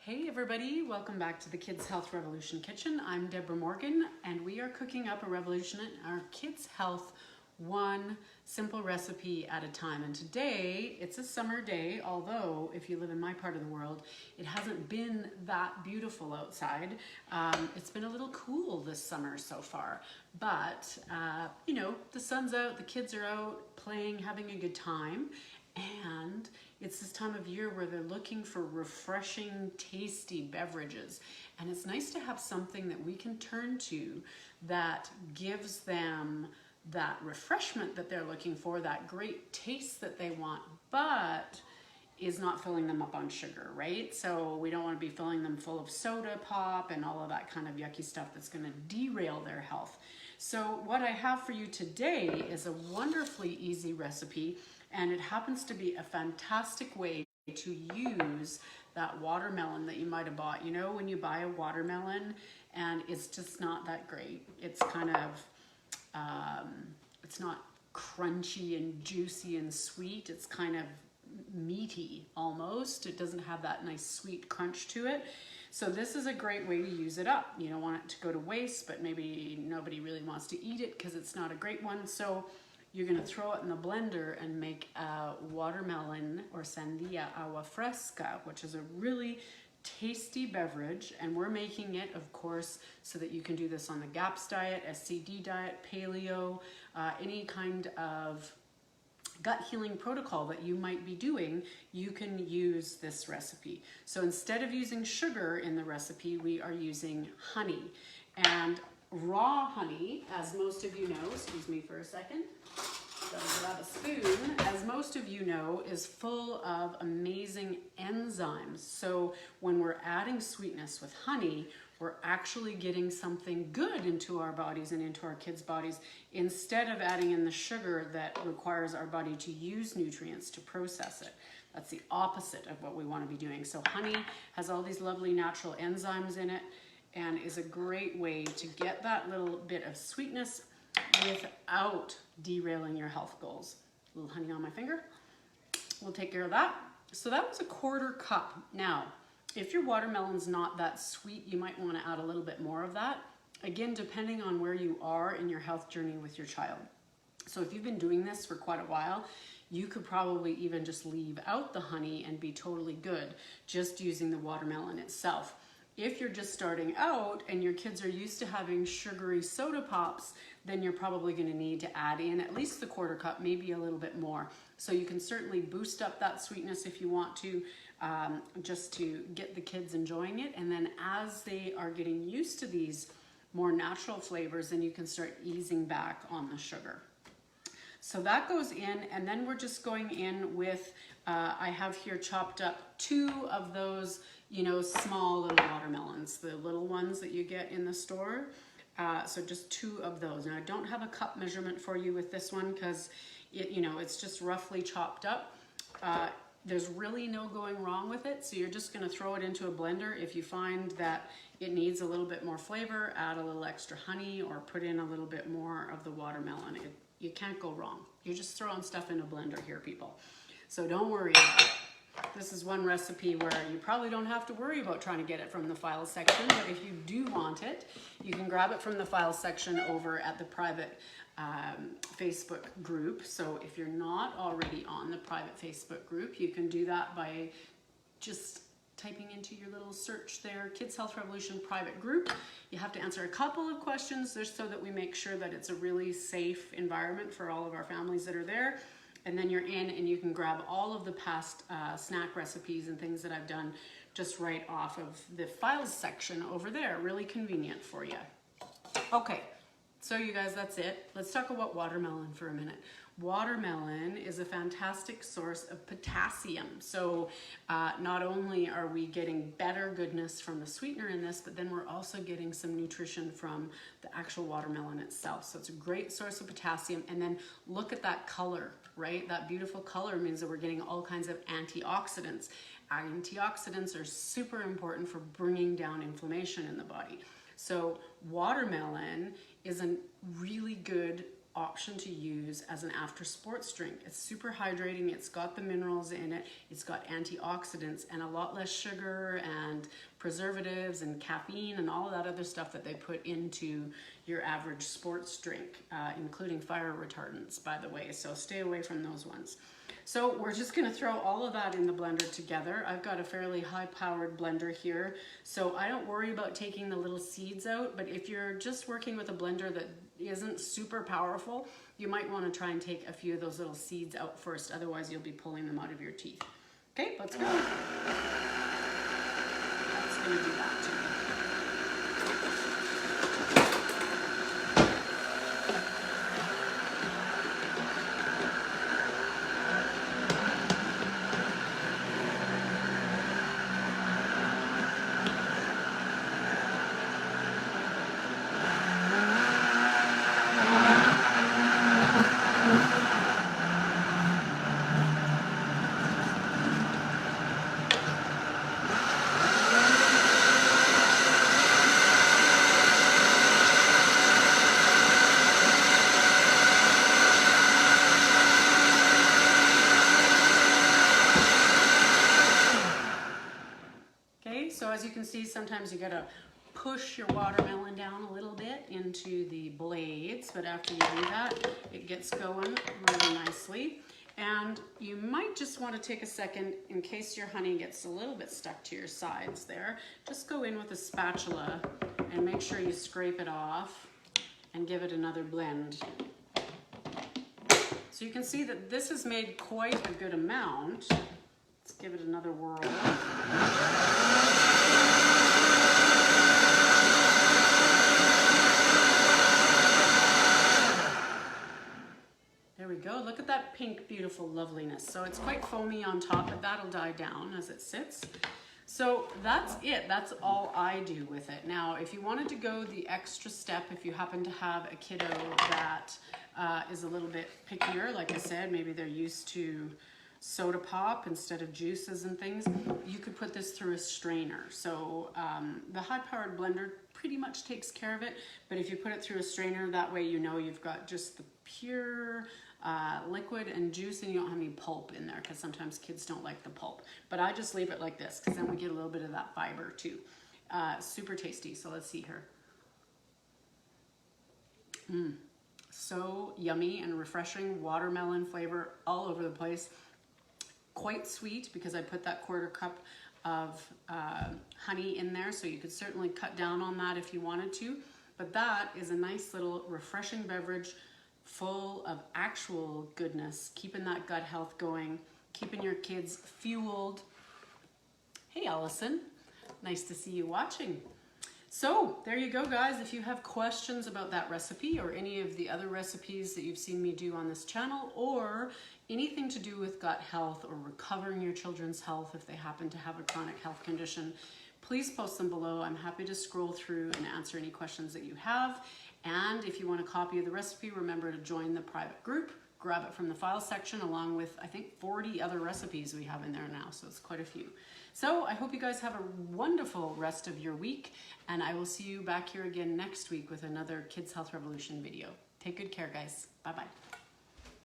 Hey everybody, welcome back to the Kids Health Revolution Kitchen. I'm Deborah Morgan and we are cooking up a revolution in our kids' health one simple recipe at a time. And today, it's a summer day, although if you live in my part of the world, it hasn't been that beautiful outside. It's been a little cool this summer so far, but you know, the sun's out, the kids are out playing, having a good time. And it's this time of year where they're looking for refreshing, tasty beverages. And it's nice to have something that we can turn to that gives them that refreshment that they're looking for, that great taste that they want, but is not filling them up on sugar, right? So we don't want to be filling them full of soda pop and all of that kind of yucky stuff that's going to derail their health. So what I have for you today is a wonderfully easy recipe, and it happens to be a fantastic way to use that watermelon that you might have bought. You know, when you buy a watermelon and it's just not that great. It's kind of, it's not crunchy and juicy and sweet. It's kind of meaty almost. It doesn't have that nice sweet crunch to it. So this is a great way to use it up. You don't want it to go to waste, but maybe nobody really wants to eat it because it's not a great one. So you're gonna throw it in the blender and make a watermelon or sandia agua fresca, which is a really tasty beverage. And we're making it, of course, so that you can do this on the GAPS diet, SCD diet, Paleo, any kind of gut healing protocol that you might be doing, you can use this recipe. So instead of using sugar in the recipe, we are using honey. And raw honey, as most of you know, excuse me for a second, gotta grab a spoon, as most of you know, is full of amazing enzymes. So when we're adding sweetness with honey, we're actually getting something good into our bodies and into our kids' bodies instead of adding in the sugar that requires our body to use nutrients to process it. That's the opposite of what we want to be doing. So honey has all these lovely natural enzymes in it and is a great way to get that little bit of sweetness without derailing your health goals. A little honey on my finger. We'll take care of that. So that was a 1/4 cup. Now, if your watermelon's not that sweet, you might want to add a little bit more of that. Again, depending on where you are in your health journey with your child. So if you've been doing this for quite a while, you could probably even just leave out the honey and be totally good, just using the watermelon itself. If you're just starting out and your kids are used to having sugary soda pops, then you're probably going to need to add in at least the 1/4 cup, maybe a little bit more. So you can certainly boost up that sweetness if you want to, just to get the kids enjoying it. And then as they are getting used to these more natural flavors, then you can start easing back on the sugar. So that goes in, and then we're just going in with, I have here chopped up 2 of those, you know, small little watermelons, the little ones that you get in the store. So just 2 of those. Now I don't have a cup measurement for you with this one because you know, it's just roughly chopped up. There's really no going wrong with it. So you're just gonna throw it into a blender. If you find that it needs a little bit more flavor, add a little extra honey or put in a little bit more of the watermelon. You can't go wrong. You're just throwing stuff in a blender here, people. So don't worry about it. This is one recipe where you probably don't have to worry about trying to get it from the files section, but if you do want it, you can grab it from the files section over at the private Facebook group. So if you're not already on the private Facebook group, you can do that by just typing into your little search there, Kids Health Revolution private group. You have to answer a couple of questions just so that we make sure that it's a really safe environment for all of our families that are there. And then you're in and you can grab all of the past snack recipes and things that I've done just right off of the files section over there. Really convenient for you. Okay, so you guys, that's it. Let's talk about watermelon for a minute. Watermelon is a fantastic source of potassium. So not only are we getting better goodness from the sweetener in this, but then we're also getting some nutrition from the actual watermelon itself. So it's a great source of potassium. And then look at that color, right? That beautiful color means that we're getting all kinds of antioxidants. Antioxidants are super important for bringing down inflammation in the body. So watermelon is a really good option to use as an after sports drink. It's super hydrating, it's got the minerals in it, it's got antioxidants and a lot less sugar and preservatives and caffeine and all of that other stuff that they put into your average sports drink, including fire retardants, by the way, so stay away from those ones. So we're just gonna throw all of that in the blender together. I've got a fairly high-powered blender here, so I don't worry about taking the little seeds out, but if you're just working with a blender that isn't super powerful, you might wanna try and take a few of those little seeds out first, otherwise you'll be pulling them out of your teeth. Okay, let's go. That's gonna do that too. So as you can see, sometimes you gotta push your watermelon down a little bit into the blades, but after you do that, it gets going really nicely. And you might just want to take a second, in case your honey gets a little bit stuck to your sides there, just go in with a spatula and make sure you scrape it off and give it another blend. So you can see that this has made quite a good amount. Let's give it another whirl. There we go. Look at that pink, beautiful loveliness. So it's quite foamy on top, but that'll die down as it sits. So that's it. That's all I do with it. Now, if you wanted to go the extra step, if you happen to have a kiddo that is a little bit pickier, like I said, maybe they're used to soda pop instead of juices and things, you could put this through a strainer. So the high-powered blender pretty much takes care of it, but if you put it through a strainer, that way you know you've got just the pure liquid and juice and you don't have any pulp in there, because sometimes kids don't like the pulp. But I just leave it like this because then we get a little bit of that fiber too. Super tasty. So let's see here. So yummy and refreshing, watermelon flavor all over the place. Quite sweet because I put that 1/4 cup of honey in there, so you could certainly cut down on that if you wanted to. But that is a nice little refreshing beverage full of actual goodness, keeping that gut health going, keeping your kids fueled. Hey Allison, nice to see you watching. So there you go, guys. If you have questions about that recipe or any of the other recipes that you've seen me do on this channel, or anything to do with gut health or recovering your children's health if they happen to have a chronic health condition, please post them below. I'm happy to scroll through and answer any questions that you have. And if you want a copy of the recipe, remember to join the private group. Grab it from the file section along with, I think, 40 other recipes we have in there now, so it's quite a few. So I hope you guys have a wonderful rest of your week, and I will see you back here again next week with another Kids Health Revolution video. Take good care, guys. Bye-bye.